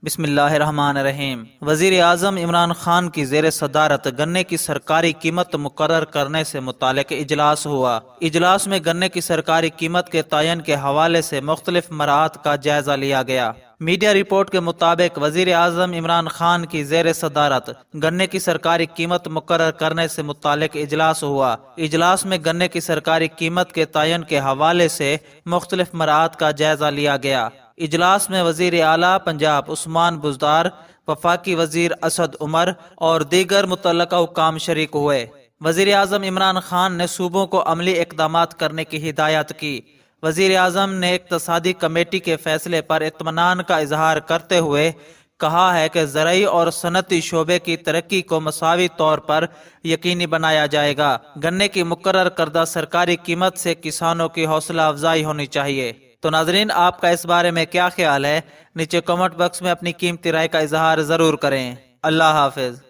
بسم اللہ الرحمن الرحیم۔ وزیر اعظم عمران خان کی زیر صدارت گنے کی سرکاری قیمت مقرر کرنے سے متعلق اجلاس ہوا۔ اجلاس میں گنے کی سرکاری قیمت کے تعین کے حوالے سے مختلف مراحت کا جائزہ لیا گیا۔ میڈیا رپورٹ کے مطابق وزیر اعظم عمران خان کی زیر صدارت گنے کی سرکاری قیمت مقرر کرنے سے متعلق اجلاس ہوا۔ اجلاس میں گنے کی سرکاری قیمت کے تعین کے حوالے سے مختلف مراحت کا جائزہ لیا گیا۔ اجلاس میں وزیر اعلیٰ پنجاب عثمان بزدار، وفاقی وزیر اسد عمر اور دیگر متعلقہ حکام شریک ہوئے۔ وزیر اعظم عمران خان نے صوبوں کو عملی اقدامات کرنے کی ہدایت کی۔ وزیر اعظم نے اقتصادی کمیٹی کے فیصلے پر اطمینان کا اظہار کرتے ہوئے کہا ہے کہ زرعی اور صنعتی شعبے کی ترقی کو مساوی طور پر یقینی بنایا جائے گا۔ گنے کی مقرر کردہ سرکاری قیمت سے کسانوں کی حوصلہ افزائی ہونی چاہیے۔ تو ناظرین، آپ کا اس بارے میں کیا خیال ہے؟ نیچے کمنٹ باکس میں اپنی قیمتی رائے کا اظہار ضرور کریں۔ اللہ حافظ۔